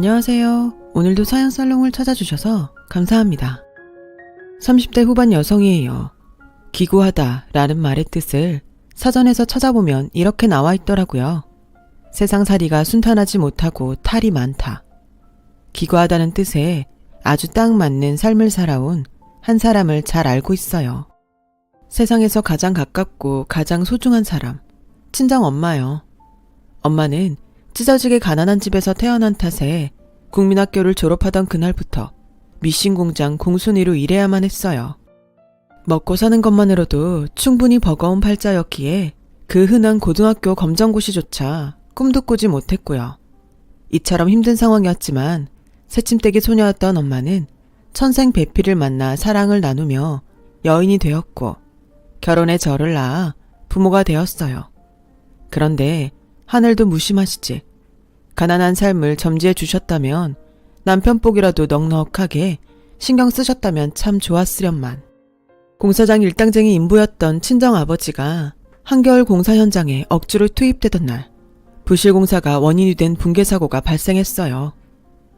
안녕하세요. 오늘도 사연살롱을 찾아주셔서 감사합니다. 30대 후반 여성이에요. 기구하다 라는 말의 뜻을 사전에서 찾아보면 이렇게 나와 있더라고요. 세상살이가 순탄하지 못하고 탈이 많다. 기구하다는 뜻에 아주 딱 맞는 삶을 살아온 한 사람을 잘 알고 있어요. 세상에서 가장 가깝고 가장 소중한 사람, 친정 엄마요. 엄마는 찢어지게 가난한 집에서 태어난 탓에 국민학교를 졸업하던 그날부터 미싱 공장 공순이로 일해야만 했어요. 먹고 사는 것만으로도 충분히 버거운 팔자였기에 그 흔한 고등학교 검정고시조차 꿈도 꾸지 못했고요. 이처럼 힘든 상황이었지만 새침대기 소녀였던 엄마는 천생배필을 만나 사랑을 나누며 여인이 되었고 결혼에 저를 낳아 부모가 되었어요. 그런데 하늘도 무심하시지. 가난한 삶을 점지해 주셨다면 남편복이라도 넉넉하게 신경 쓰셨다면 참 좋았으련만. 공사장 일당쟁이 인부였던 친정아버지가 한겨울 공사 현장에 억지로 투입되던 날 부실공사가 원인이 된 붕괴사고가 발생했어요.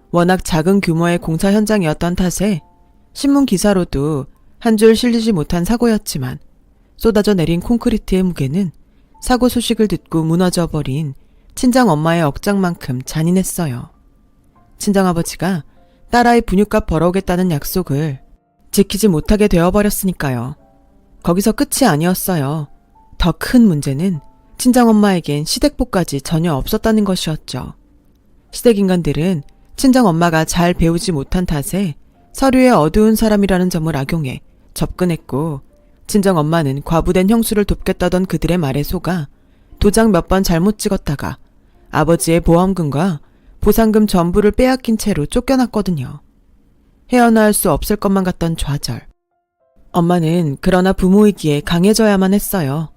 워낙 작은 규모의 공사 현장이었던 탓에 신문 기사로도 한 줄 실리지 못한 사고였지만 쏟아져 내린 콘크리트의 무게는 사고 소식을 듣고 무너져 버린 친정엄마의 억장만큼 잔인했어요. 친정아버지가 딸아이 분유값 벌어오겠다는 약속을 지키지 못하게 되어버렸으니까요. 거기서 끝이 아니었어요. 더 큰 문제는 친정엄마에겐 시댁복까지 전혀 없었다는 것이었죠. 시댁인간들은 친정엄마가 잘 배우지 못한 탓에 서류에 어두운 사람이라는 점을 악용해 접근했고 친정엄마는 과부된 형수를 돕겠다던 그들의 말에 속아 도장 몇 번 잘못 찍었다가 아버지의 보험금과 보상금 전부를 빼앗긴 채로 쫓겨났거든요. 헤어나올 수 없을 것만 같던 좌절. 엄마는 그러나 부모이기에 강해져야만 했어요.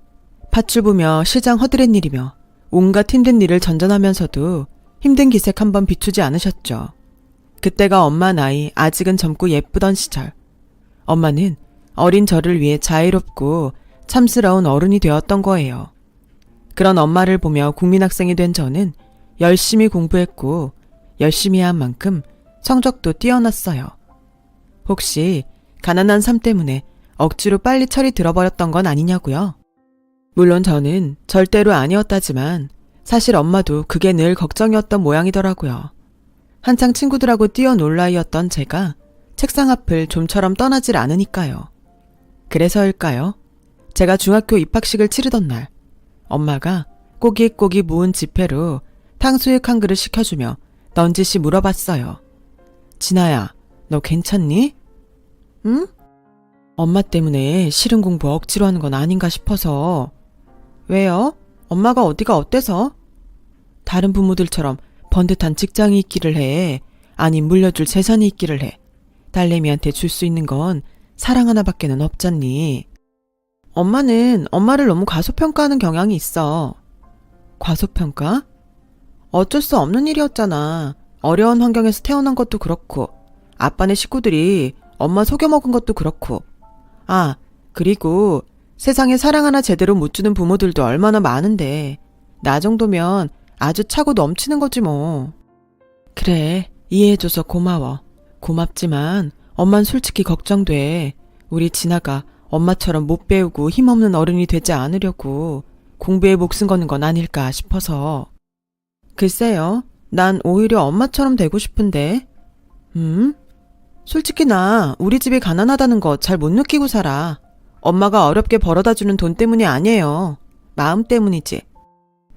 파출부며 시장 허드렛 일이며 온갖 힘든 일을 전전하면서도 힘든 기색 한번 비추지 않으셨죠. 그때가 엄마 나이 아직은 젊고 예쁘던 시절. 엄마는 어린 저를 위해 자애롭고 참스러운 어른이 되었던 거예요. 그런 엄마를 보며 국민학생이 된 저는 열심히 공부했고 열심히 한 만큼 성적도 뛰어났어요. 혹시 가난한 삶 때문에 억지로 빨리 철이 들어버렸던 건 아니냐고요? 물론 저는 절대로 아니었다지만 사실 엄마도 그게 늘 걱정이었던 모양이더라고요. 한창 친구들하고 뛰어놀 나이였던 제가 책상 앞을 좀처럼 떠나질 않으니까요. 그래서일까요? 제가 중학교 입학식을 치르던 날 엄마가 꼬깃꼬깃 모은 지폐로 탕수육 한 그릇 시켜주며 넌지시 물어봤어요. 진아야, 너 괜찮니? 응? 엄마 때문에 싫은 공부 억지로 하는 건 아닌가 싶어서. 왜요? 엄마가 어디가 어때서? 다른 부모들처럼 번듯한 직장이 있기를 해. 아니 물려줄 재산이 있기를 해. 딸내미한테 줄 수 있는 건 사랑 하나밖에는 없잖니. 엄마는 엄마를 너무 과소평가하는 경향이 있어. 과소평가? 어쩔 수 없는 일이었잖아. 어려운 환경에서 태어난 것도 그렇고 아빠네 식구들이 엄마 속여먹은 것도 그렇고 아, 그리고 세상에 사랑 하나 제대로 못 주는 부모들도 얼마나 많은데 나 정도면 아주 차고 넘치는 거지 뭐. 그래, 이해해줘서 고마워. 고맙지만 엄만 솔직히 걱정돼. 우리 진아가 엄마처럼 못 배우고 힘없는 어른이 되지 않으려고 공부에 목숨 거는 건 아닐까 싶어서. 글쎄요, 난 오히려 엄마처럼 되고 싶은데. 솔직히 나 우리 집이 가난하다는 거 잘 못 느끼고 살아. 엄마가 어렵게 벌어다주는 돈 때문이 아니에요. 마음 때문이지.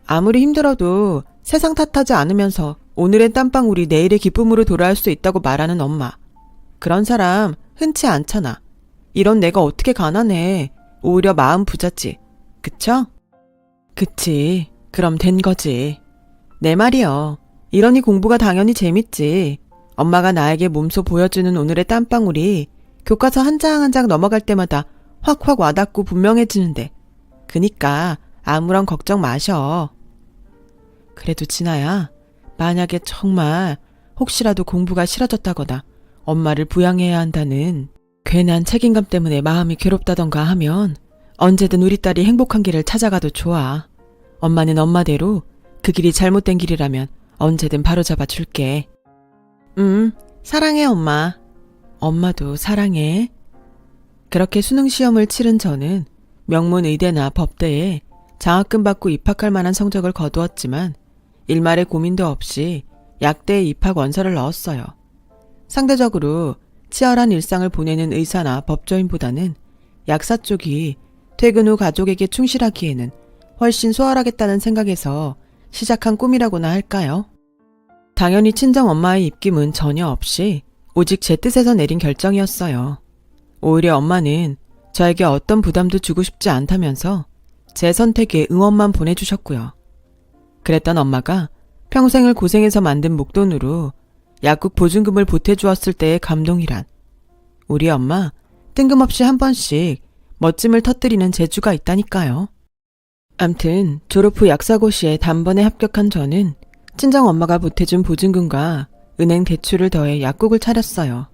아무리 힘들어도 세상 탓하지 않으면서 오늘의 땀방울이 내일의 기쁨으로 돌아올 수 있다고 말하는 엄마. 그런 사람 흔치 않잖아. 이런 내가 어떻게 가난해. 오히려 마음 부자지. 그쵸? 그치. 그럼 된 거지. 내 말이요. 이러니 공부가 당연히 재밌지. 엄마가 나에게 몸소 보여주는 오늘의 땀방울이 교과서 한 장 한 장 넘어갈 때마다 확확 와닿고 분명해지는데. 그니까 아무런 걱정 마셔. 그래도 진아야, 만약에 정말 혹시라도 공부가 싫어졌다거나 엄마를 부양해야 한다는 괜한 책임감 때문에 마음이 괴롭다던가 하면 언제든 우리 딸이 행복한 길을 찾아가도 좋아. 엄마는 엄마대로 그 길이 잘못된 길이라면 언제든 바로잡아 줄게. 사랑해, 엄마. 엄마도 사랑해. 그렇게 수능 시험을 치른 저는 명문 의대나 법대에 장학금 받고 입학할 만한 성적을 거두었지만 일말의 고민도 없이 약대에 입학 원서를 넣었어요. 상대적으로 치열한 일상을 보내는 의사나 법조인보다는 약사 쪽이 퇴근 후 가족에게 충실하기에는 훨씬 수월하겠다는 생각에서 시작한 꿈이라고나 할까요? 당연히 친정 엄마의 입김은 전혀 없이 오직 제 뜻에서 내린 결정이었어요. 오히려 엄마는 저에게 어떤 부담도 주고 싶지 않다면서 제 선택에 응원만 보내주셨고요. 그랬던 엄마가 평생을 고생해서 만든 목돈으로 약국 보증금을 보태주었을 때의 감동이란, 우리 엄마 뜬금없이 한 번씩 멋짐을 터뜨리는 재주가 있다니까요. 암튼 졸업 후 약사고시에 단번에 합격한 저는 친정 엄마가 보태준 보증금과 은행 대출을 더해 약국을 차렸어요.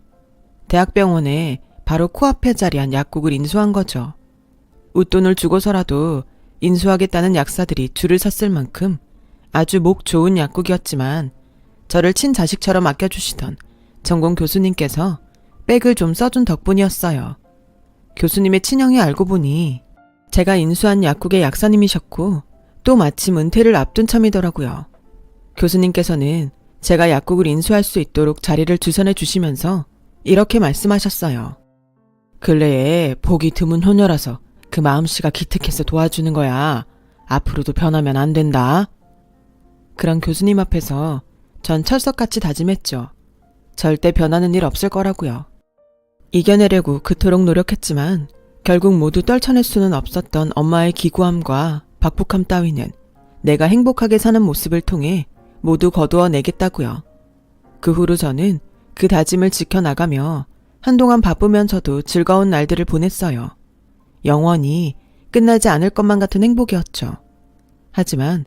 대학병원에 바로 코앞에 자리한 약국을 인수한 거죠. 웃돈을 주고서라도 인수하겠다는 약사들이 줄을 섰을 만큼 아주 목 좋은 약국이었지만 저를 친자식처럼 아껴주시던 전공 교수님께서 백을 좀 써준 덕분이었어요. 교수님의 친형이 알고 보니 제가 인수한 약국의 약사님이셨고 또 마침 은퇴를 앞둔 참이더라고요. 교수님께서는 제가 약국을 인수할 수 있도록 자리를 주선해 주시면서 이렇게 말씀하셨어요. 근래에 복이 드문 효녀라서 그 마음씨가 기특해서 도와주는 거야. 앞으로도 변하면 안 된다. 그런 교수님 앞에서 전 철석같이 다짐했죠. 절대 변하는 일 없을 거라고요. 이겨내려고 그토록 노력했지만 결국 모두 떨쳐낼 수는 없었던 엄마의 기구함과 박복함 따위는 내가 행복하게 사는 모습을 통해 모두 거두어내겠다고요. 그 후로 저는 그 다짐을 지켜나가며 한동안 바쁘면서도 즐거운 날들을 보냈어요. 영원히 끝나지 않을 것만 같은 행복이었죠. 하지만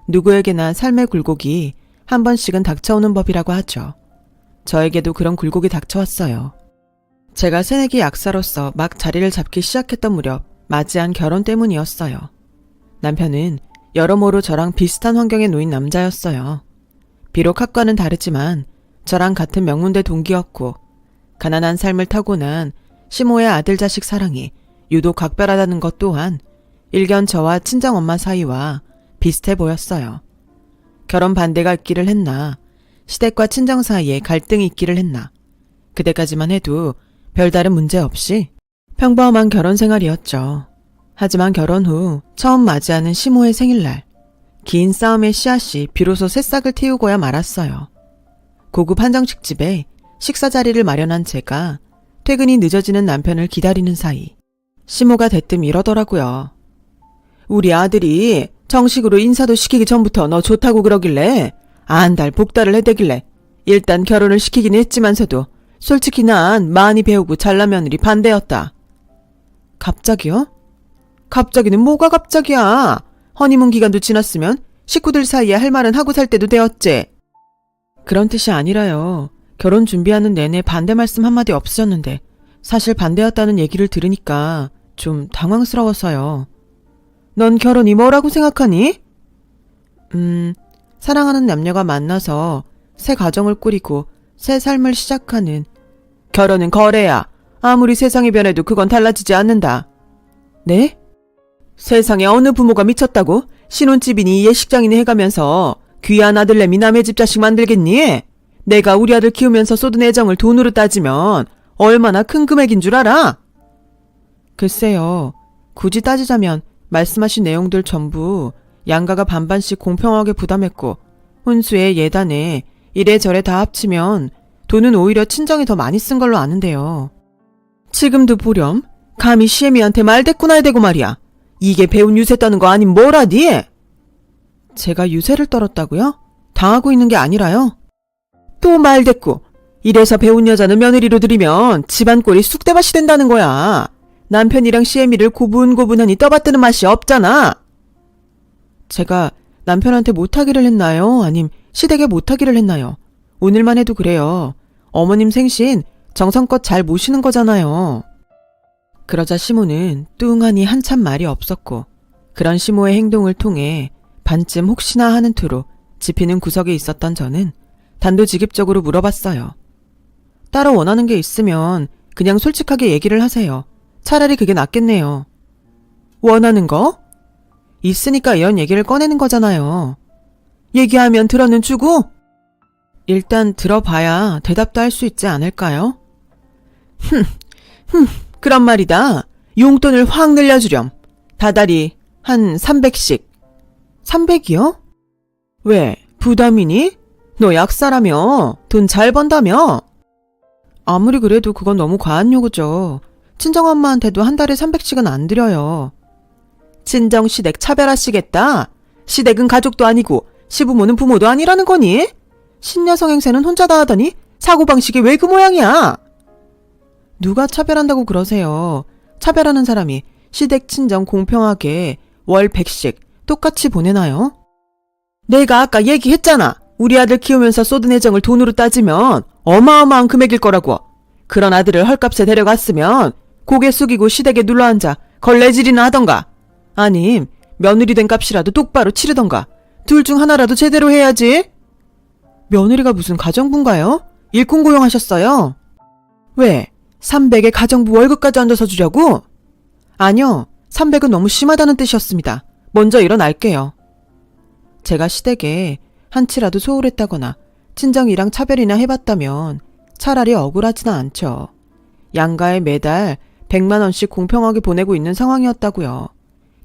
누구에게나 삶의 굴곡이 한 번씩은 닥쳐오는 법이라고 하죠. 저에게도 그런 굴곡이 닥쳐왔어요. 제가 새내기 약사로서 막 자리를 잡기 시작했던 무렵 맞이한 결혼 때문이었어요. 남편은 여러모로 저랑 비슷한 환경에 놓인 남자였어요. 비록 학과는 다르지만 저랑 같은 명문대 동기였고 가난한 삶을 타고난 시모의 아들 자식 사랑이 유독 각별하다는 것 또한 일견 저와 친정엄마 사이와 비슷해 보였어요. 결혼 반대가 있기를 했나, 시댁과 친정 사이에 갈등이 있기를 했나, 그때까지만 해도 별다른 문제 없이 평범한 결혼 생활이었죠. 하지만 결혼 후 처음 맞이하는 시모의 생일날, 긴 싸움의 씨앗이 비로소 새싹을 틔우고야 말았어요. 고급 한정식집에 식사 자리를 마련한 제가 퇴근이 늦어지는 남편을 기다리는 사이 시모가 대뜸 이러더라고요. 우리 아들이 정식으로 인사도 시키기 전부터 너 좋다고 그러길래 안달 복달을 해대길래 일단 결혼을 시키긴 했지만서도 솔직히 난 많이 배우고 잘난 며느리 반대였다. 갑자기요? 갑자기는 뭐가 갑자기야. 허니문 기간도 지났으면 식구들 사이에 할 말은 하고 살 때도 되었지. 그런 뜻이 아니라요. 결혼 준비하는 내내 반대 말씀 한마디 없으셨는데 사실 반대였다는 얘기를 들으니까 좀 당황스러워서요. 넌 결혼이 뭐라고 생각하니? 사랑하는 남녀가 만나서 새 가정을 꾸리고 새 삶을 시작하는. 결혼은 거래야. 아무리 세상이 변해도 그건 달라지지 않는다. 네? 세상에 어느 부모가 미쳤다고 신혼집이니 예식장이니 해가면서 귀한 아들내미 남의 집 자식 만들겠니? 내가 우리 아들 키우면서 쏟은 애정을 돈으로 따지면 얼마나 큰 금액인 줄 알아? 글쎄요. 굳이 따지자면 말씀하신 내용들 전부 양가가 반반씩 공평하게 부담했고 혼수에 예단에 이래저래 다 합치면 돈은 오히려 친정이 더 많이 쓴 걸로 아는데요. 지금도 보렴. 감히 시애미한테 말대꾸나 해대고 말이야. 이게 배운 유세 떠는 거 아님 뭐라니? 제가 유세를 떨었다고요? 당하고 있는 게 아니라요. 또 말대꾸. 이래서 배운 여자는 며느리로 들이면 집안 꼴이 쑥대밭이 된다는 거야. 남편이랑 시애미를 고분고분하니 떠받드는 맛이 없잖아. 제가 남편한테 못하기를 했나요? 아님 시댁에 못하기를 했나요? 오늘만 해도 그래요. 어머님 생신 정성껏 잘 모시는 거잖아요. 그러자 시모는 뚱하니 한참 말이 없었고 그런 시모의 행동을 통해 반쯤 혹시나 하는 투로 짚히는 구석에 있었던 저는 단도직입적으로 물어봤어요. 따로 원하는 게 있으면 그냥 솔직하게 얘기를 하세요. 차라리 그게 낫겠네요. 원하는 거? 있으니까 이런 얘기를 꺼내는 거잖아요. 얘기하면 들어는 주고? 일단 들어봐야 대답도 할 수 있지 않을까요? 그런 말이다. 용돈을 확 늘려주렴. 다달이 한 300씩. 300이요? 왜? 부담이니? 너 약사라며? 돈 잘 번다며? 아무리 그래도 그건 너무 과한 요구죠. 친정엄마한테도 한 달에 300씩은 안 드려요. 친정 시댁 차별하시겠다? 시댁은 가족도 아니고 시부모는 부모도 아니라는 거니? 신여성 행세는 혼자 다 하더니 사고방식이 왜 그 모양이야? 누가 차별한다고 그러세요? 차별하는 사람이 시댁 친정 공평하게 월 100씩 똑같이 보내나요? 내가 아까 얘기했잖아. 우리 아들 키우면서 쏟은 애정을 돈으로 따지면 어마어마한 금액일 거라고. 그런 아들을 헐값에 데려갔으면 고개 숙이고 시댁에 눌러앉아 걸레질이나 하던가. 아님 며느리 된 값이라도 똑바로 치르던가. 둘 중 하나라도 제대로 해야지. 며느리가 무슨 가정부인가요? 일꾼 고용하셨어요? 왜? 300에 가정부 월급까지 얹어서 주려고? 아니요. 300은 너무 심하다는 뜻이었습니다. 먼저 일어날게요. 제가 시댁에 한치라도 소홀했다거나 친정이랑 차별이나 해봤다면 차라리 억울하지는 않죠. 양가에 매달 100만 원씩 공평하게 보내고 있는 상황이었다고요.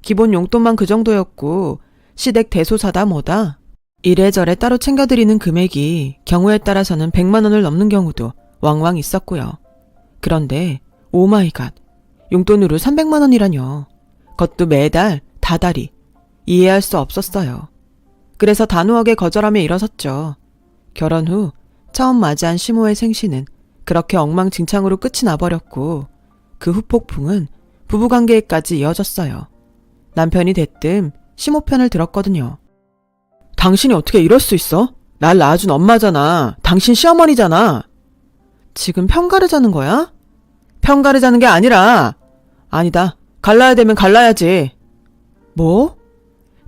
기본 용돈만 그 정도였고 시댁 대소사다 뭐다. 이래저래 따로 챙겨드리는 금액이 경우에 따라서는 100만 원을 넘는 경우도 왕왕 있었고요. 그런데 오마이갓, 용돈으로 300만 원이라뇨. 그것도 매달 다달이. 이해할 수 없었어요. 그래서 단호하게 거절하며 일어섰죠. 결혼 후 처음 맞이한 시모의 생신은 그렇게 엉망진창으로 끝이 나버렸고 그 후폭풍은 부부관계에까지 이어졌어요. 남편이 대뜸 시모 편을 들었거든요. 당신이 어떻게 이럴 수 있어? 날 낳아준 엄마잖아. 당신 시어머니잖아. 지금 편가르자는 거야? 편가르자는 게 아니라 아니다. 갈라야 되면 갈라야지. 뭐?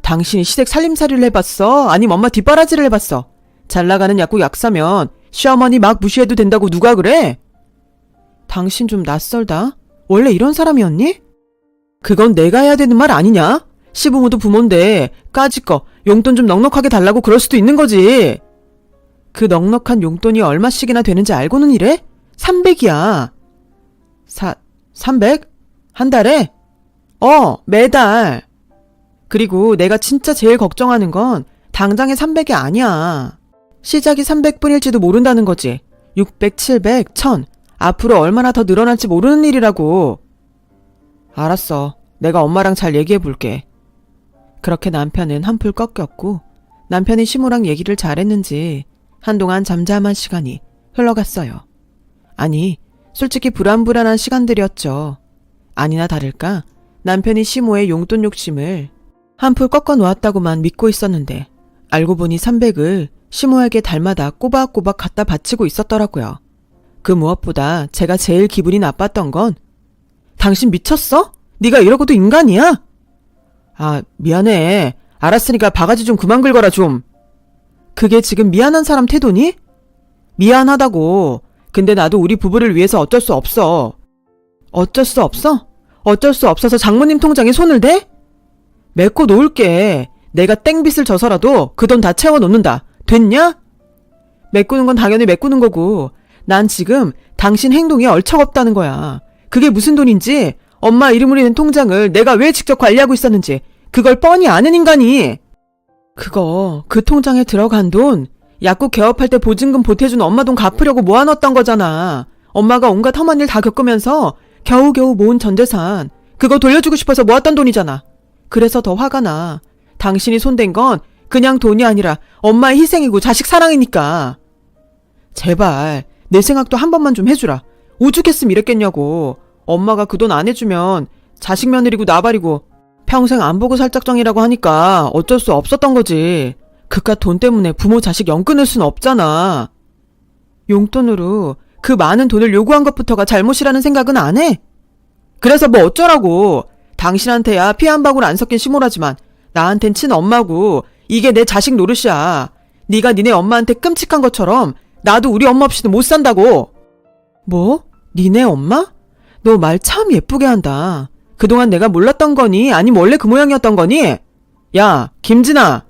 당신이 시댁 살림살이를 해봤어? 아니면 엄마 뒷바라지를 해봤어? 잘나가는 약국 약사면 시어머니 막 무시해도 된다고 누가 그래? 당신 좀 낯설다. 원래 이런 사람이었니? 그건 내가 해야 되는 말 아니냐? 시부모도 부모인데 까짓거 용돈 좀 넉넉하게 달라고 그럴 수도 있는 거지. 그 넉넉한 용돈이 얼마씩이나 되는지 알고는 이래? 300이야. 300? 한 달에? 매달. 그리고 내가 진짜 제일 걱정하는 건 당장의 300이 아니야. 시작이 300분일지도 모른다는 거지. 600, 700, 1000. 앞으로 얼마나 더 늘어날지 모르는 일이라고. 알았어. 내가 엄마랑 잘 얘기해 볼게. 그렇게 남편은 한풀 꺾였고 남편이 시모랑 얘기를 잘했는지 한동안 잠잠한 시간이 흘러갔어요. 아니, 솔직히 불안불안한 시간들이었죠. 아니나 다를까 남편이 시모의 용돈 욕심을 한풀 꺾어 놓았다고만 믿고 있었는데 알고 보니 300을 시모에게 달마다 꼬박꼬박 갖다 바치고 있었더라고요. 그 무엇보다 제가 제일 기분이 나빴던 건 당신 미쳤어? 네가 이러고도 인간이야? 아, 미안해. 알았으니까 바가지 좀 그만 긁어라 좀. 그게 지금 미안한 사람 태도니? 미안하다고. 근데 나도 우리 부부를 위해서 어쩔 수 없어. 어쩔 수 없어? 어쩔 수 없어서 장모님 통장에 손을 대? 메꿔 놓을게. 내가 땡빚을 져서라도 그 돈 다 채워 놓는다. 됐냐? 메꾸는 건 당연히 메꾸는 거고 난 지금 당신 행동이 얼척없다는 거야. 그게 무슨 돈인지 엄마 이름으로 있는 통장을 내가 왜 직접 관리하고 있었는지 그걸 뻔히 아는 인간이. 그 통장에 들어간 돈 약국 개업할 때 보증금 보태준 엄마 돈 갚으려고 모아놨던 거잖아. 엄마가 온갖 험한 일 다 겪으면서 겨우겨우 모은 전재산 그거 돌려주고 싶어서 모았던 돈이잖아. 그래서 더 화가 나. 당신이 손댄 건 그냥 돈이 아니라 엄마의 희생이고 자식 사랑이니까. 제발 내 생각도 한 번만 좀 해주라. 오죽했으면 이랬겠냐고. 엄마가 그 돈 안 해주면 자식 며느리고 나발이고 평생 안 보고 살 작정이라고 하니까 어쩔 수 없었던 거지. 그깟 돈 때문에 부모 자식 연 끊을 순 없잖아. 용돈으로 그 많은 돈을 요구한 것부터가 잘못이라는 생각은 안 해? 그래서 뭐 어쩌라고. 당신한테야 피 한 방울 안 섞인 시모라지만 나한텐 친엄마고 이게 내 자식 노릇이야. 네가 니네 엄마한테 끔찍한 것처럼 나도 우리 엄마 없이도 못 산다고. 뭐? 니네 엄마? 너 말 참 예쁘게 한다. 그동안 내가 몰랐던 거니? 아니면 원래 그 모양이었던 거니? 야, 김진아.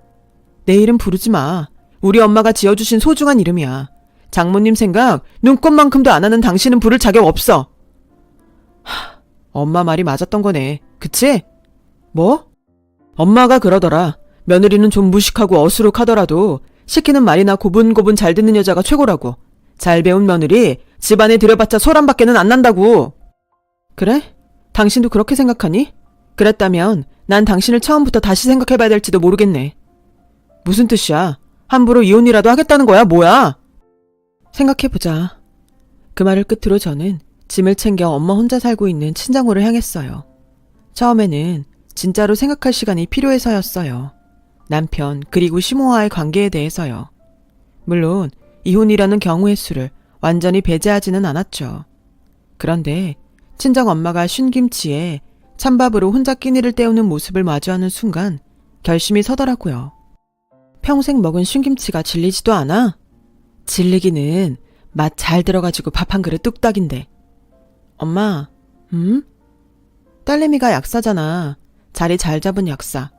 내 이름 부르지 마. 우리 엄마가 지어주신 소중한 이름이야. 장모님 생각 눈꼽만큼도 안 하는 당신은 부를 자격 없어. 엄마 말이 맞았던 거네. 그치? 뭐? 엄마가 그러더라. 며느리는 좀 무식하고 어수룩하더라도 시키는 말이나 고분고분 잘 듣는 여자가 최고라고. 잘 배운 며느리 집안에 들여봤자 소란밖에는 안 난다고. 그래? 당신도 그렇게 생각하니? 그랬다면 난 당신을 처음부터 다시 생각해봐야 될지도 모르겠네. 무슨 뜻이야? 함부로 이혼이라도 하겠다는 거야? 뭐야? 생각해보자. 그 말을 끝으로 저는 짐을 챙겨 엄마 혼자 살고 있는 친정으로 향했어요. 처음에는 진짜로 생각할 시간이 필요해서였어요. 남편 그리고 시모와의 관계에 대해서요. 물론 이혼이라는 경우의 수를 완전히 배제하지는 않았죠. 그런데 친정엄마가 쉰김치에 찬밥으로 혼자 끼니를 때우는 모습을 마주하는 순간 결심이 서더라고요. 평생 먹은 쉰김치가 질리지도 않아? 질리기는 맛 잘 들어가지고 밥 한 그릇 뚝딱인데. 엄마, 딸내미가 약사잖아. 자리 잘 잡은 약사.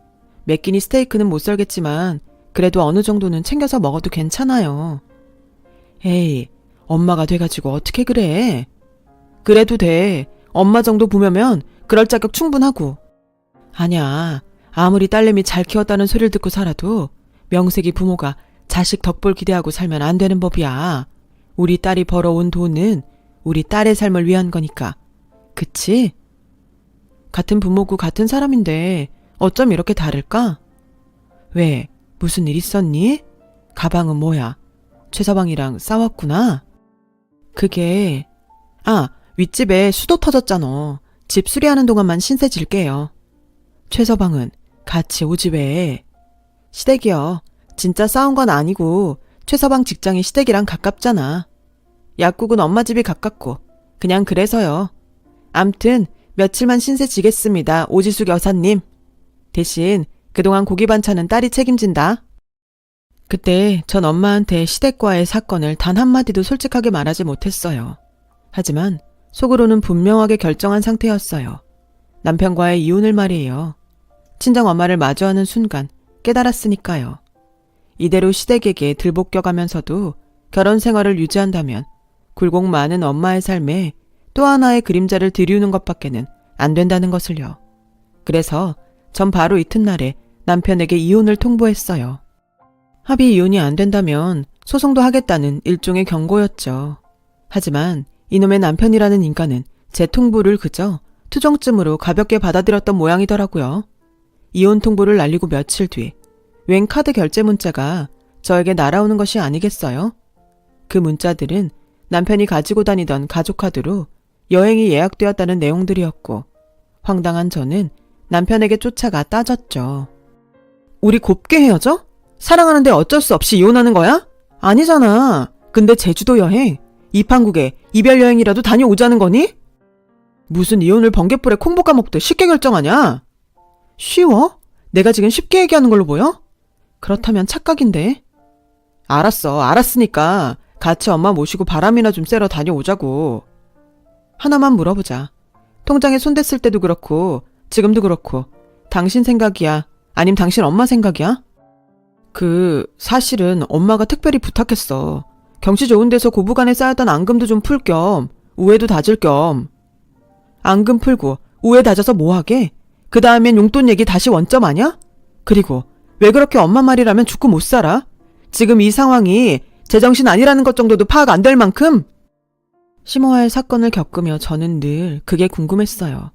몇 끼니 스테이크는 못 썰겠지만 그래도 어느 정도는 챙겨서 먹어도 괜찮아요. 에이, 엄마가 돼가지고 어떻게 그래? 그래도 돼. 엄마 정도 보면 그럴 자격 충분하고. 아냐, 아무리 딸내미 잘 키웠다는 소리를 듣고 살아도 명색이 부모가 자식 덕볼 기대하고 살면 안 되는 법이야. 우리 딸이 벌어온 돈은 우리 딸의 삶을 위한 거니까. 그치? 같은 부모고 같은 사람인데 어쩜 이렇게 다를까? 왜? 무슨 일 있었니? 가방은 뭐야? 최서방이랑 싸웠구나? 그게... 윗집에 수도 터졌잖아. 집 수리하는 동안만 신세 질게요. 최서방은 같이 오집에. 시댁이요. 진짜 싸운 건 아니고 최서방 직장이 시댁이랑 가깝잖아. 약국은 엄마 집이 가깝고 그냥 그래서요. 암튼 며칠만 신세 지겠습니다. 오지숙 여사님. 대신 그동안 고기 반찬은 딸이 책임진다. 그때 전 엄마한테 시댁과의 사건을 단 한마디도 솔직하게 말하지 못했어요. 하지만 속으로는 분명하게 결정한 상태였어요. 남편과의 이혼을 말이에요. 친정엄마를 마주하는 순간 깨달았으니까요. 이대로 시댁에게 들볶여가면서도 결혼 생활을 유지한다면 굴곡 많은 엄마의 삶에 또 하나의 그림자를 들이우는 것밖에는 안 된다는 것을요. 그래서 전 바로 이튿날에 남편에게 이혼을 통보했어요. 합의 이혼이 안 된다면 소송도 하겠다는 일종의 경고였죠. 하지만 이놈의 남편이라는 인간은 제 통보를 그저 투정쯤으로 가볍게 받아들였던 모양이더라고요. 이혼 통보를 날리고 며칠 뒤 웬 카드 결제 문자가 저에게 날아오는 것이 아니겠어요? 그 문자들은 남편이 가지고 다니던 가족카드로 여행이 예약되었다는 내용들이었고 황당한 저는 남편에게 쫓아가 따졌죠. 우리 곱게 헤어져? 사랑하는데 어쩔 수 없이 이혼하는 거야? 아니잖아. 근데 제주도 여행, 이판국에 이별 여행이라도 다녀오자는 거니? 무슨 이혼을 번갯불에 콩 볶아 먹듯 쉽게 결정하냐? 쉬워? 내가 지금 쉽게 얘기하는 걸로 보여? 그렇다면 착각인데. 알았으니까 같이 엄마 모시고 바람이나 좀 쐬러 다녀오자고. 하나만 물어보자. 통장에 손 댔을 때도 그렇고 지금도 그렇고 당신 생각이야? 아님 당신 엄마 생각이야? 사실은 엄마가 특별히 부탁했어. 경치 좋은 데서 고부간에 쌓였던 앙금도 좀 풀 겸 우애도 다질 겸. 앙금 풀고 우애 다져서 뭐하게? 그 다음엔 용돈 얘기 다시 원점 아냐? 그리고 왜 그렇게 엄마 말이라면 죽고 못 살아? 지금 이 상황이 제정신 아니라는 것 정도도 파악 안 될 만큼? 시모와의 사건을 겪으며 저는 늘 그게 궁금했어요.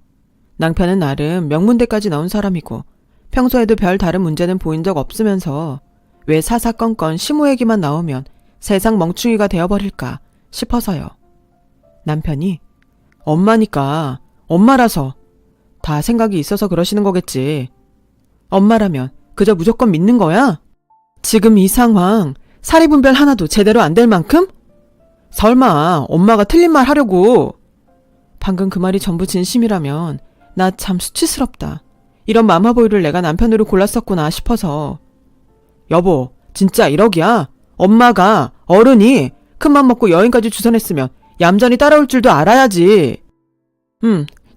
남편은 나름 명문대까지 나온 사람이고 평소에도 별 다른 문제는 보인 적 없으면서 왜 사사건건 시모 얘기만 나오면 세상 멍충이가 되어버릴까 싶어서요. 남편이 엄마니까 엄마라서 다 생각이 있어서 그러시는 거겠지. 엄마라면 그저 무조건 믿는 거야? 지금 이 상황 사리 분별 하나도 제대로 안 될 만큼? 설마 엄마가 틀린 말 하려고. 방금 그 말이 전부 진심이라면 나 참 수치스럽다. 이런 마마보이를 내가 남편으로 골랐었구나 싶어서. 여보, 진짜 1억이야? 엄마가, 어른이 큰맘 먹고 여행까지 주선했으면 얌전히 따라올 줄도 알아야지.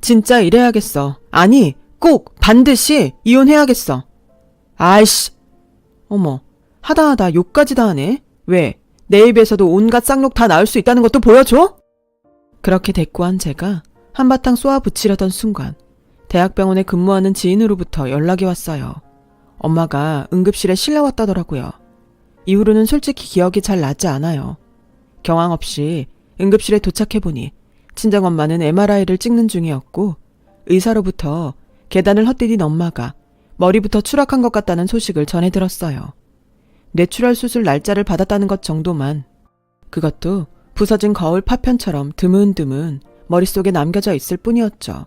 진짜 이래야겠어. 아니, 꼭 반드시 이혼해야겠어. 아이씨. 어머, 하다 욕까지 다 하네. 왜? 내 입에서도 온갖 쌍욕 다 나올 수 있다는 것도 보여줘? 그렇게 대꾸한 제가 한바탕 쏘아붙이려던 순간 대학병원에 근무하는 지인으로부터 연락이 왔어요. 엄마가 응급실에 실려왔다더라고요. 이후로는 솔직히 기억이 잘 나지 않아요. 경황 없이 응급실에 도착해보니 친정엄마는 MRI를 찍는 중이었고 의사로부터 계단을 헛디딘 엄마가 머리부터 추락한 것 같다는 소식을 전해 들었어요. 뇌출혈 수술 날짜를 받았다는 것 정도만, 그것도 부서진 거울 파편처럼 드문드문 머릿속에 남겨져 있을 뿐이었죠.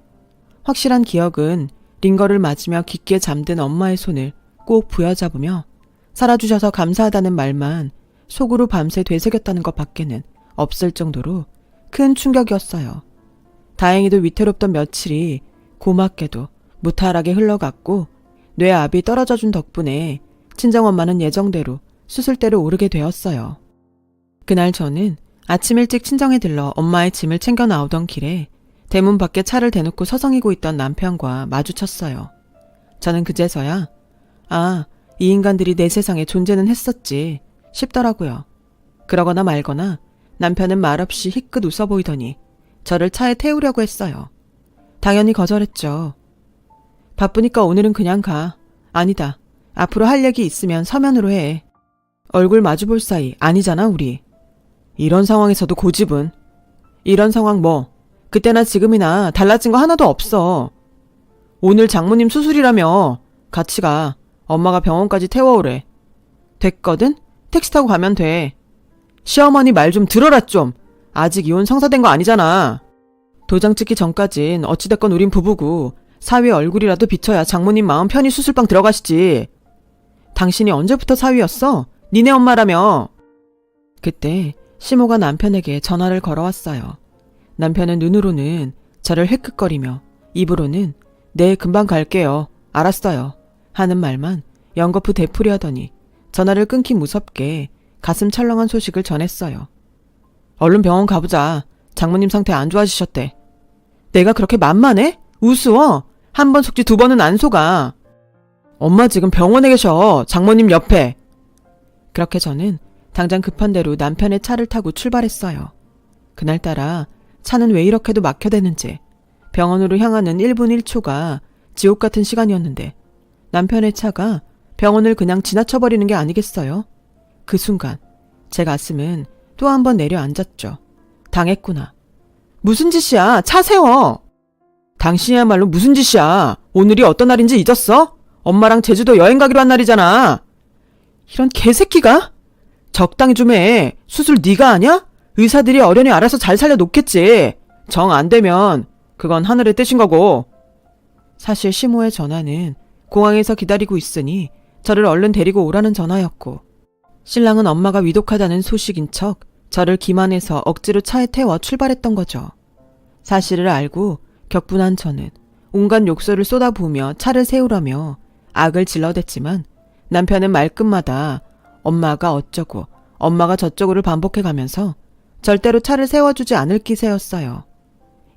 확실한 기억은 링거를 맞으며 깊게 잠든 엄마의 손을 꼭 부여잡으며 살아주셔서 감사하다는 말만 속으로 밤새 되새겼다는 것 밖에는 없을 정도로 큰 충격이었어요. 다행히도 위태롭던 며칠이 고맙게도 무탈하게 흘러갔고 뇌압이 떨어져준 덕분에 친정엄마는 예정대로 수술대로 오르게 되었어요. 그날 저는 아침 일찍 친정에 들러 엄마의 짐을 챙겨 나오던 길에 대문 밖에 차를 대놓고 서성이고 있던 남편과 마주쳤어요. 저는 그제서야 이 인간들이 내 세상에 존재는 했었지 싶더라고요. 그러거나 말거나 남편은 말없이 희끗 웃어 보이더니 저를 차에 태우려고 했어요. 당연히 거절했죠. 바쁘니까 오늘은 그냥 가. 아니다. 앞으로 할 얘기 있으면 서면으로 해. 얼굴 마주볼 사이 아니잖아 우리. 이런 상황에서도 고집은. 이런 상황 뭐 그때나 지금이나 달라진 거 하나도 없어. 오늘 장모님 수술이라며. 같이 가. 엄마가 병원까지 태워오래. 됐거든? 택시 타고 가면 돼. 시어머니 말 좀 들어라 좀. 아직 이혼 성사된 거 아니잖아. 도장 찍기 전까진 어찌됐건 우린 부부고 사위 얼굴이라도 비춰야 장모님 마음 편히 수술방 들어가시지. 당신이 언제부터 사위였어? 니네 엄마라며. 그때 시모가 남편에게 전화를 걸어왔어요. 남편은 눈으로는 저를 헥헥거리며 입으로는 네 금방 갈게요. 알았어요. 하는 말만 연거푸 되풀이하더니 전화를 끊기 무섭게 가슴 철렁한 소식을 전했어요. 얼른 병원 가보자. 장모님 상태 안 좋아지셨대. 내가 그렇게 만만해? 우스워? 한 번 속지 두 번은 안 속아. 엄마 지금 병원에 계셔. 장모님 옆에. 그렇게 저는 당장 급한 대로 남편의 차를 타고 출발했어요. 그날따라 차는 왜 이렇게도 막혀대는지 병원으로 향하는 1분 1초가 지옥 같은 시간이었는데 남편의 차가 병원을 그냥 지나쳐버리는 게 아니겠어요? 그 순간 제 가슴은 또 한 번 내려앉았죠. 당했구나. 무슨 짓이야? 차 세워. 당신이야말로 무슨 짓이야? 오늘이 어떤 날인지 잊었어? 엄마랑 제주도 여행 가기로 한 날이잖아. 이런 개새끼가? 적당히 좀 해. 수술 네가 하냐? 의사들이 어련히 알아서 잘 살려놓겠지. 정 안 되면 그건 하늘의 뜻인 거고. 사실 시모의 전화는 공항에서 기다리고 있으니 저를 얼른 데리고 오라는 전화였고 신랑은 엄마가 위독하다는 소식인 척 저를 기만해서 억지로 차에 태워 출발했던 거죠. 사실을 알고 격분한 저는 온갖 욕설을 쏟아부으며 차를 세우라며 악을 질러댔지만 남편은 말끝마다 엄마가 어쩌고 엄마가 저쩌고를 반복해가면서 절대로 차를 세워주지 않을 기세였어요.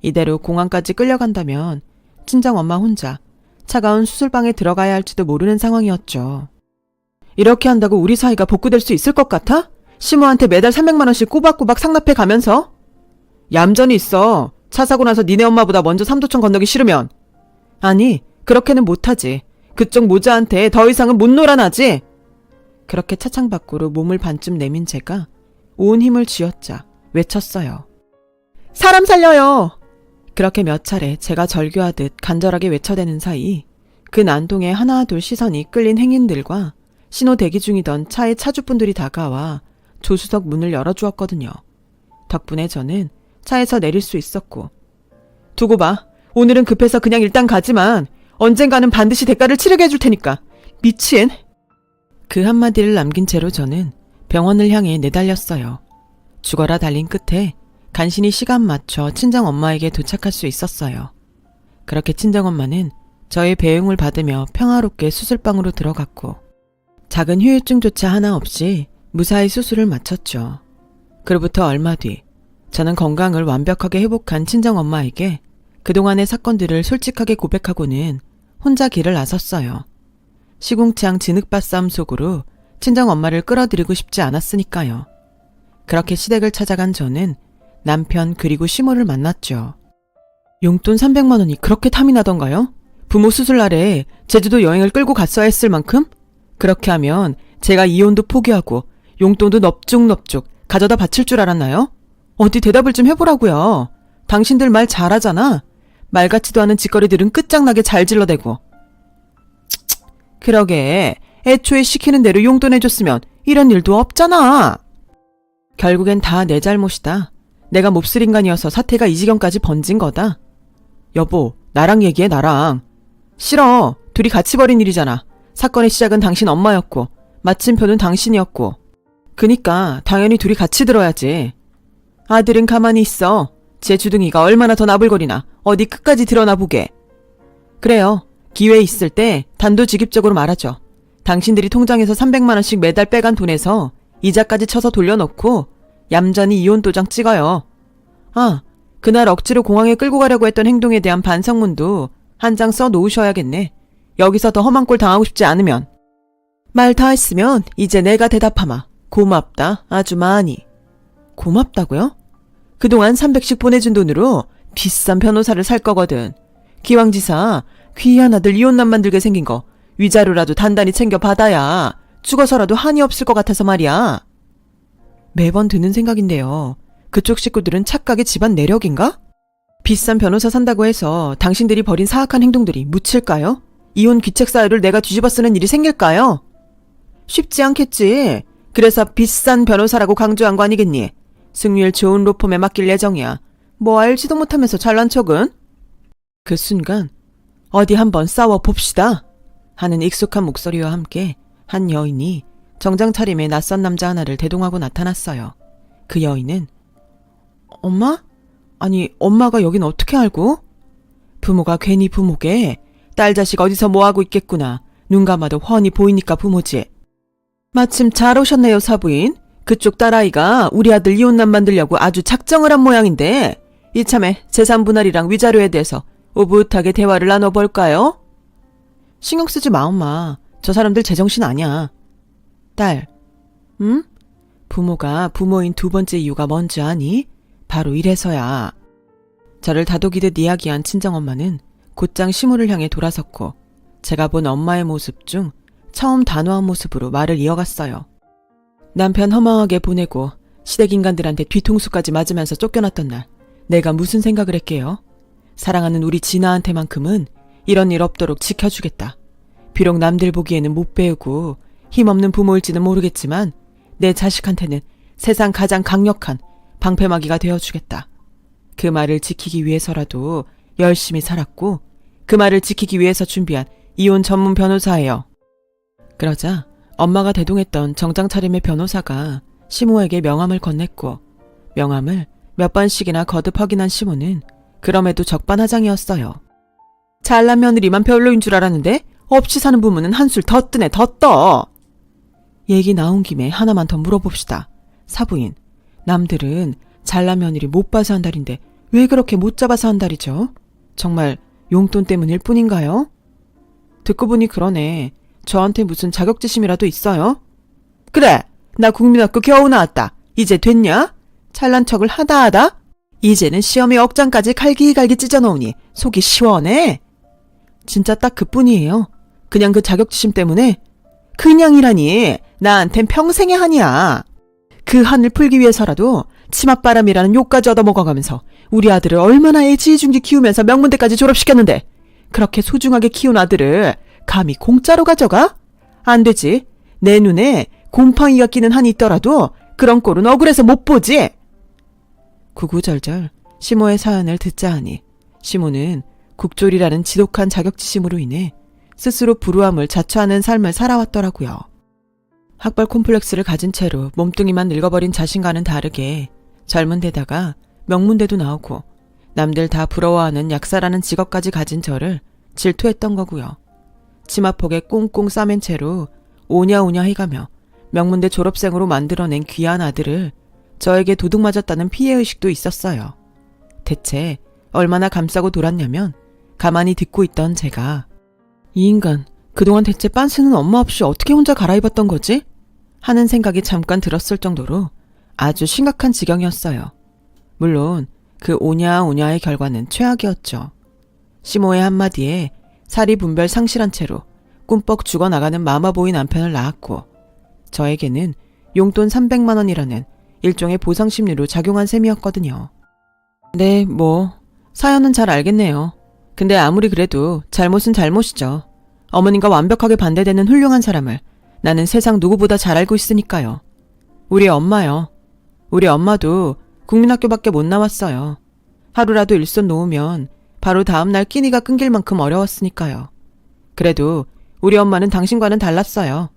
이대로 공항까지 끌려간다면 친정엄마 혼자 차가운 수술방에 들어가야 할지도 모르는 상황이었죠. 이렇게 한다고 우리 사이가 복구될 수 있을 것 같아? 시모한테 매달 300만 원씩 꼬박꼬박 상납해 가면서? 얌전히 있어. 차 사고 나서 니네 엄마보다 먼저 삼도천 건너기 싫으면. 아니, 그렇게는 못하지. 그쪽 모자한테 더 이상은 못 놀아나지. 그렇게 차창 밖으로 몸을 반쯤 내민 제가 온 힘을 쥐어짜 외쳤어요. 사람 살려요. 그렇게 몇 차례 제가 절규하듯 간절하게 외쳐대는 사이 그 난동에 하나둘 시선이 끌린 행인들과 신호 대기 중이던 차의 차주분들이 다가와 조수석 문을 열어주었거든요. 덕분에 저는 차에서 내릴 수 있었고 두고 봐. 오늘은 급해서 그냥 일단 가지만 언젠가는 반드시 대가를 치르게 해줄 테니까. 미친. 그 한마디를 남긴 채로 저는 병원을 향해 내달렸어요. 죽어라 달린 끝에 간신히 시간 맞춰 친정엄마에게 도착할 수 있었어요. 그렇게 친정엄마는 저의 배웅을 받으며 평화롭게 수술방으로 들어갔고 작은 후유증조차 하나 없이 무사히 수술을 마쳤죠. 그로부터 얼마 뒤 저는 건강을 완벽하게 회복한 친정엄마에게 그동안의 사건들을 솔직하게 고백하고는 혼자 길을 나섰어요. 시궁창 진흙밭 싸움 속으로 친정엄마를 끌어들이고 싶지 않았으니까요. 그렇게 시댁을 찾아간 저는 남편 그리고 시모를 만났죠. 용돈 300만 원이 그렇게 탐이 나던가요? 부모 수술날에 제주도 여행을 끌고 갔어야 했을 만큼? 그렇게 하면 제가 이혼도 포기하고 용돈도 넙죽넙죽 가져다 바칠 줄 알았나요? 어디 대답을 좀 해보라고요. 당신들 말 잘하잖아. 말 같지도 않은 짓거리들은 끝장나게 잘 질러대고. 그러게 애초에 시키는 대로 용돈 해줬으면 이런 일도 없잖아. 결국엔 다 내 잘못이다. 내가 몹쓸 인간이어서 사태가 이 지경까지 번진 거다. 여보, 나랑 얘기해, 나랑. 싫어. 둘이 같이 벌인 일이잖아. 사건의 시작은 당신 엄마였고 마침표는 당신이었고. 그니까 당연히 둘이 같이 들어야지. 아들은 가만히 있어. 제 주둥이가 얼마나 더 나불거리나 어디 끝까지 드러나 보게. 그래요. 기회 있을 때 단도직입적으로 말하죠. 당신들이 통장에서 300만 원씩 매달 빼간 돈에서 이자까지 쳐서 돌려놓고 얌전히 이혼 도장 찍어요. 아, 그날 억지로 공항에 끌고 가려고 했던 행동에 대한 반성문도 한 장 써 놓으셔야겠네. 여기서 더 험한 꼴 당하고 싶지 않으면. 말 다 했으면 이제 내가 대답하마. 고맙다. 아주 많이. 고맙다고요? 그동안 300씩 보내준 돈으로 비싼 변호사를 살 거거든. 기왕지사 귀한 아들 이혼남 만들게 생긴 거 위자료라도 단단히 챙겨 받아야 죽어서라도 한이 없을 것 같아서 말이야. 매번 드는 생각인데요. 그쪽 식구들은 착각의 집안 내력인가? 비싼 변호사 산다고 해서 당신들이 벌인 사악한 행동들이 묻힐까요? 이혼 귀책 사유를 내가 뒤집어 쓰는 일이 생길까요? 쉽지 않겠지. 그래서 비싼 변호사라고 강조한 거 아니겠니? 승률 좋은 로펌에 맡길 예정이야. 뭐 알지도 못하면서 잘난 척은? 그 순간 어디 한번 싸워봅시다 하는 익숙한 목소리와 함께 한 여인이 정장 차림의 낯선 남자 하나를 대동하고 나타났어요. 그 여인은 엄마? 아니 엄마가 여긴 어떻게 알고? 부모가 괜히 부모게. 딸 자식 어디서 뭐하고 있겠구나. 눈 감아도 훤히 보이니까 부모지. 마침 잘 오셨네요, 사부인. 그쪽 딸아이가 우리 아들 이혼남 만들려고 아주 작정을 한 모양인데 이참에 재산 분할이랑 위자료에 대해서 오붓하게 대화를 나눠볼까요? 신경 쓰지 마, 엄마. 저 사람들 제정신 아니야. 딸, 응? 부모가 부모인 두 번째 이유가 뭔지 아니? 바로 이래서야. 저를 다독이듯 이야기한 친정엄마는 곧장 시무를 향해 돌아섰고 제가 본 엄마의 모습 중 처음 단호한 모습으로 말을 이어갔어요. 남편 허망하게 보내고 시댁인간들한테 뒤통수까지 맞으면서 쫓겨났던 날 내가 무슨 생각을 했게요? 사랑하는 우리 진아한테만큼은 이런 일 없도록 지켜주겠다. 비록 남들 보기에는 못 배우고 힘없는 부모일지는 모르겠지만 내 자식한테는 세상 가장 강력한 방패막이가 되어주겠다. 그 말을 지키기 위해서라도 열심히 살았고 그 말을 지키기 위해서 준비한 이혼 전문 변호사예요. 그러자 엄마가 대동했던 정장 차림의 변호사가 시모에게 명함을 건넸고 명함을 몇 번씩이나 거듭 확인한 시모는 그럼에도 적반하장이었어요. 잘난 며느리만 별로인 줄 알았는데 없이 사는 부모는 한술 더 뜨네, 더 떠. 얘기 나온 김에 하나만 더 물어봅시다. 사부인, 남들은 잘난 며느리 못 봐서 한달인데 왜 그렇게 못 잡아서 한달이죠? 정말 용돈 때문일 뿐인가요? 듣고 보니 그러네. 저한테 무슨 자격지심이라도 있어요? 그래, 나 국민학교 겨우 나왔다. 이제 됐냐? 잘난 척을 하다 이제는 시험에 억장까지 갈기갈기 찢어놓으니 속이 시원해. 진짜 딱 그뿐이에요. 그냥 그 자격지심 때문에. 그냥이라니 나한텐 평생의 한이야. 그 한을 풀기 위해서라도 치맛바람이라는 욕까지 얻어먹어가면서 우리 아들을 얼마나 애지중지 키우면서 명문대까지 졸업시켰는데 그렇게 소중하게 키운 아들을 감히 공짜로 가져가? 안 되지. 내 눈에 곰팡이가 끼는 한이 있더라도 그런 꼴은 억울해서 못 보지. 구구절절 시모의 사연을 듣자 하니 시모는 국졸이라는 지독한 자격지심으로 인해 스스로 불우함을 자처하는 삶을 살아왔더라고요. 학벌 콤플렉스를 가진 채로 몸뚱이만 늙어버린 자신과는 다르게 젊은 데다가 명문대도 나오고 남들 다 부러워하는 약사라는 직업까지 가진 저를 질투했던 거고요. 치마폭에 꽁꽁 싸맨 채로 오냐오냐 해가며 명문대 졸업생으로 만들어낸 귀한 아들을 저에게 도둑 맞았다는 피해의식도 있었어요. 대체 얼마나 감싸고 돌았냐면 가만히 듣고 있던 제가 이 인간 그동안 대체 빤스는 엄마 없이 어떻게 혼자 갈아입었던 거지? 하는 생각이 잠깐 들었을 정도로 아주 심각한 지경이었어요. 물론 그 오냐오냐의 결과는 최악이었죠. 시모의 한마디에 사리 분별 상실한 채로 꿈뻑 죽어나가는 마마보이 남편을 낳았고 저에게는 용돈 300만 원이라는 일종의 보상심리로 작용한 셈이었거든요. 네, 사연은 잘 알겠네요. 근데 아무리 그래도 잘못은 잘못이죠. 어머님과 완벽하게 반대되는 훌륭한 사람을 나는 세상 누구보다 잘 알고 있으니까요. 우리 엄마요. 우리 엄마도 국민학교밖에 못 나왔어요. 하루라도 일손 놓으면 바로 다음날 끼니가 끊길 만큼 어려웠으니까요. 그래도 우리 엄마는 당신과는 달랐어요.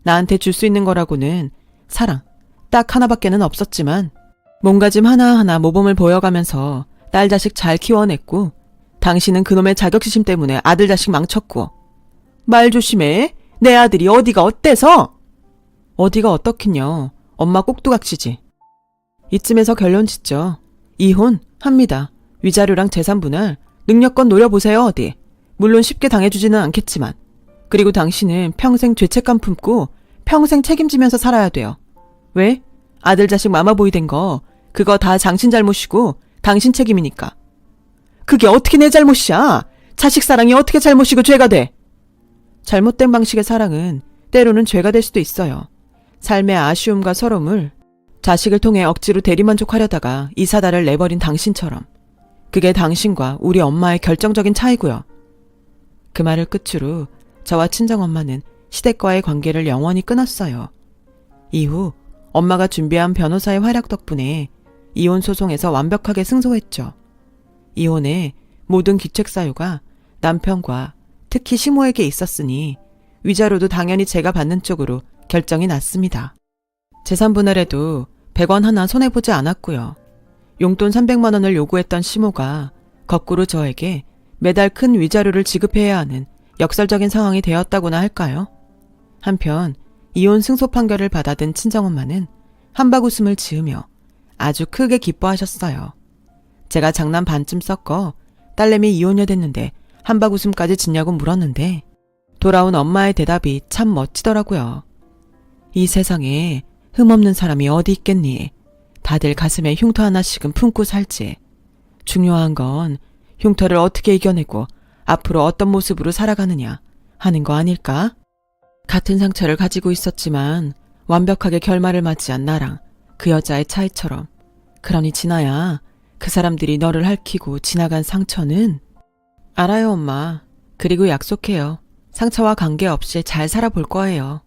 나한테 줄 수 있는 거라고는 사랑 딱 하나밖에는 없었지만 몸가짐 하나하나 모범을 보여가면서 딸 자식 잘 키워냈고 당신은 그놈의 자격지심 때문에 아들 자식 망쳤고 말 조심해. 내 아들이 어디가 어때서? 어디가 어떻긴요. 엄마 꼭두각시지. 이쯤에서 결론 짓죠. 이혼 합니다. 위자료랑 재산 분할 능력껏 노려보세요 어디. 물론 쉽게 당해주지는 않겠지만 그리고 당신은 평생 죄책감 품고 평생 책임지면서 살아야 돼요. 왜? 아들 자식 마마보이 된 거 그거 다 당신 잘못이고 당신 책임이니까. 그게 어떻게 내 잘못이야? 자식 사랑이 어떻게 잘못이고 죄가 돼? 잘못된 방식의 사랑은 때로는 죄가 될 수도 있어요. 삶의 아쉬움과 서러움을 자식을 통해 억지로 대리만족하려다가 이 사달을 내버린 당신처럼. 그게 당신과 우리 엄마의 결정적인 차이고요. 그 말을 끝으로 저와 친정엄마는 시댁과의 관계를 영원히 끊었어요. 이후 엄마가 준비한 변호사의 활약 덕분에 이혼 소송에서 완벽하게 승소했죠. 이혼의 모든 기책사유가 남편과 특히 시모에게 있었으니 위자료도 당연히 제가 받는 쪽으로 결정이 났습니다. 재산 분할에도 100원 하나 손해보지 않았고요. 용돈 300만 원을 요구했던 시모가 거꾸로 저에게 매달 큰 위자료를 지급해야 하는 역설적인 상황이 되었다고나 할까요? 한편 이혼 승소 판결을 받아든 친정엄마는 한박 웃음을 지으며 아주 크게 기뻐하셨어요. 제가 장난 반쯤 섞어 딸내미 이혼녀 됐는데 한박 웃음까지 짓냐고 물었는데 돌아온 엄마의 대답이 참 멋지더라고요. 이 세상에 흠없는 사람이 어디 있겠니? 다들 가슴에 흉터 하나씩은 품고 살지. 중요한 건 흉터를 어떻게 이겨내고 앞으로 어떤 모습으로 살아가느냐 하는 거 아닐까? 같은 상처를 가지고 있었지만 완벽하게 결말을 맞이한 나랑 그 여자의 차이처럼. 그러니 진아야, 그 사람들이 너를 핥히고 지나간 상처는 알아요, 엄마. 그리고 약속해요. 상처와 관계없이 잘 살아볼 거예요.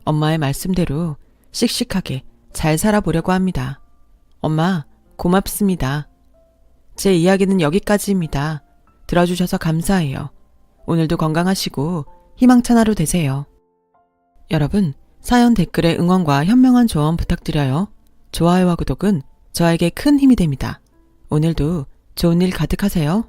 엄마의 말씀대로 씩씩하게 잘 살아보려고 합니다. 엄마, 고맙습니다. 제 이야기는 여기까지입니다. 들어주셔서 감사해요. 오늘도 건강하시고 희망찬 하루 되세요. 여러분, 사연 댓글에 응원과 현명한 조언 부탁드려요. 좋아요와 구독은 저에게 큰 힘이 됩니다. 오늘도 좋은 일 가득하세요.